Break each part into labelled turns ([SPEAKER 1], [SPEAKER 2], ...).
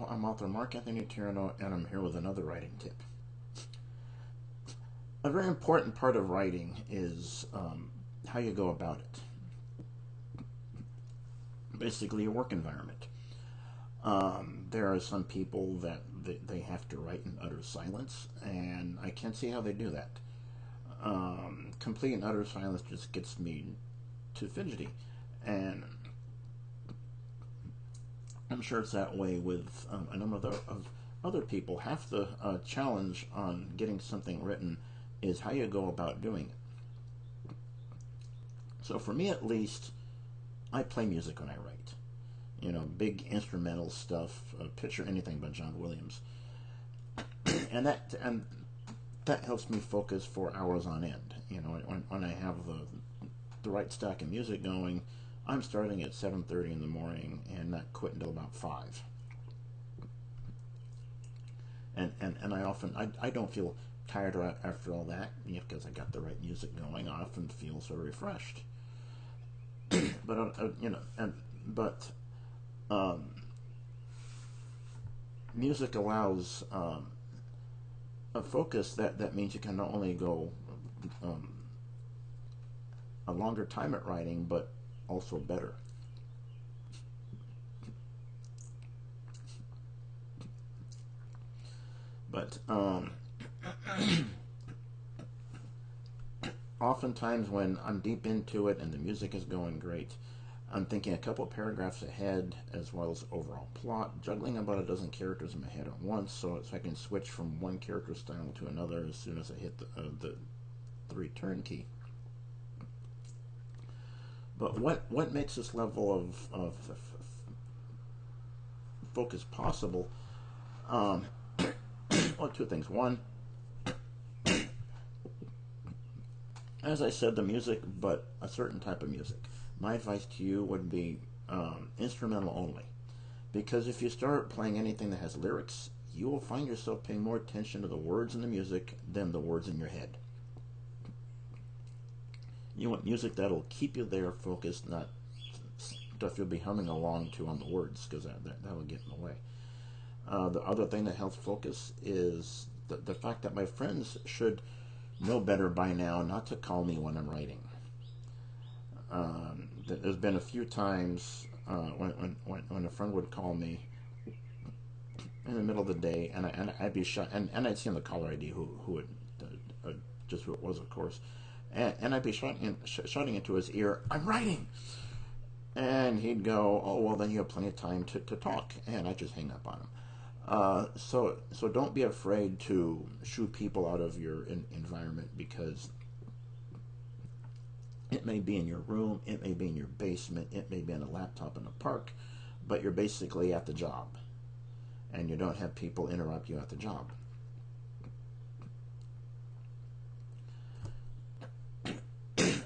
[SPEAKER 1] I'm author Mark Anthony Tirano, and I'm here with another writing tip. A very important part of writing is how you go about it. Basically, your work environment. There are some people that they have to write in utter silence, and I can't see how they do that. Complete and utter silence just gets me too fidgety, and I'm sure it's that way with a number of other people. Half the challenge on getting something written is how you go about doing it. So for me at least, I play music when I write. You know, big instrumental stuff, picture anything by John Williams. and that helps me focus for hours on end. You know, when I have the right stack of music going, I'm starting at 7:30 in the morning and not quit until about 5. And I don't feel tired after all that, because I got the right music going. I often feel so refreshed. But music allows a focus that means you can not only go a longer time at writing, but also better. But oftentimes when I'm deep into it and the music is going great, I'm thinking a couple paragraphs ahead, as well as overall plot, juggling about a dozen characters in my head at once, so I can switch from one character style to another as soon as I hit the return key. But what makes this level of focus possible? Well, two things. One, as I said, the music, but a certain type of music. My advice to you would be instrumental only, because if you start playing anything that has lyrics, you will find yourself paying more attention to the words in the music than the words in your head. You want music that'll keep you there focused, not stuff you'll be humming along to on the words, because that'll get in the way. The other thing that helps focus is the fact that my friends should know better by now not to call me when I'm writing. There's been a few times when a friend would call me in the middle of the day, and I'd be shot, and I'd see on the caller ID who it just who it was, of course, and I'd be shouting into his ear, "I'm writing," and he'd go, "Oh well, then you have plenty of time to talk," and I just hang up on him. So don't be afraid to shoo people out of your environment, because it may be in your room, it may be in your basement, it may be on a laptop in a park, but you're basically at the job, and you don't have people interrupt you at the job.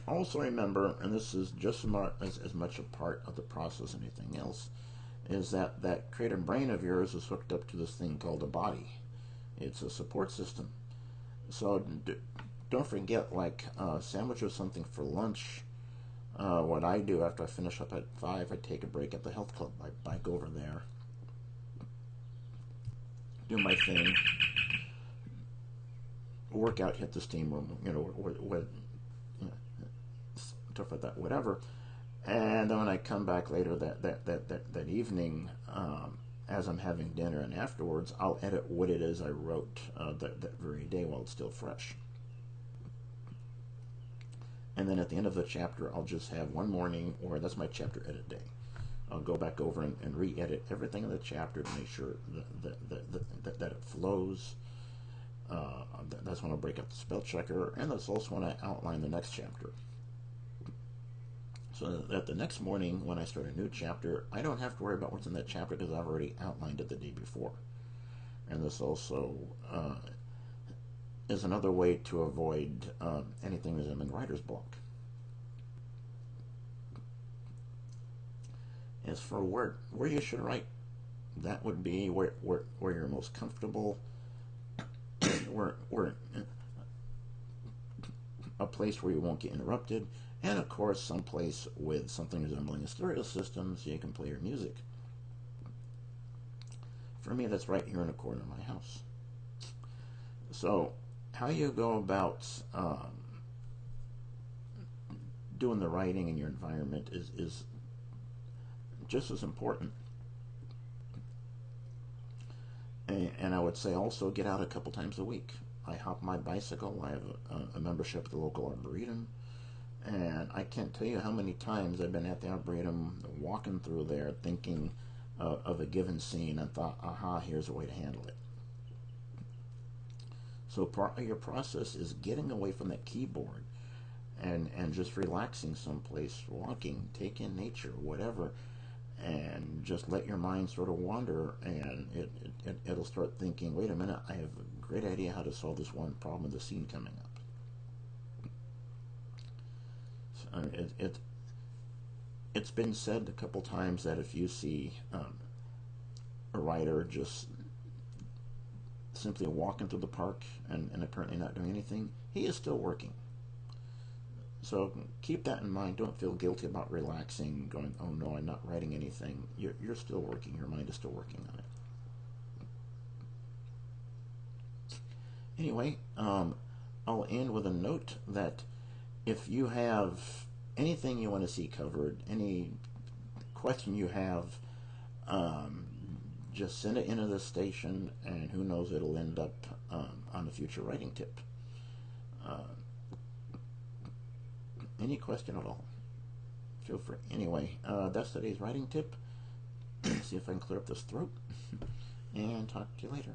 [SPEAKER 1] Also remember, and this is just as much a part of the process as anything else, is that creative brain of yours is hooked up to this thing called a body. It's a support system. So don't forget, like sandwich or something for lunch. What I do after I finish up at 5, I take a break at the health club. I go over there, do my thing, work out, hit the steam room, stuff like that, whatever. And then when I come back later that evening, as I'm having dinner and afterwards, I'll edit what it is I wrote that very day while it's still fresh. And then at the end of the chapter, I'll just have one morning, or that's my chapter edit day. I'll go back over and re-edit everything in the chapter to make sure that it flows. That's when I'll break up the spell checker, and that's also when I outline the next chapter. So that the next morning, when I start a new chapter, I don't have to worry about what's in that chapter, because I've already outlined it the day before. And this also is another way to avoid anything resembling writer's block. As for where you should write, that would be where you're most comfortable, where a place where you won't get interrupted, and of course someplace with something resembling a stereo system so you can play your music. For me, that's right here in the corner of my house. So, how you go about doing the writing in your environment is just as important. And I would say also get out a couple times a week. I hop my bicycle. I have a membership at the local arboretum. And I can't tell you how many times I've been at the arboretum walking through there thinking of a given scene and thought, aha, here's a way to handle it. So part of your process is getting away from that keyboard and just relaxing someplace, walking, take in nature, whatever, and just let your mind sort of wander, and it'll start thinking, wait a minute, I have a great idea how to solve this one problem of the scene coming up. So it's been said a couple times that if you see a writer just simply walking through the park and apparently not doing anything, he is still working. So keep that in mind. Don't feel guilty about relaxing, going, oh no, I'm not writing anything. You're still working. Your mind is still working on it. Anyway, I'll end with a note that if you have anything you want to see covered, any question you have, just send it into the station, and who knows, it'll end up on a future writing tip. Any question at all, feel free. Anyway, that's today's writing tip. See if I can clear up this throat, and talk to you later.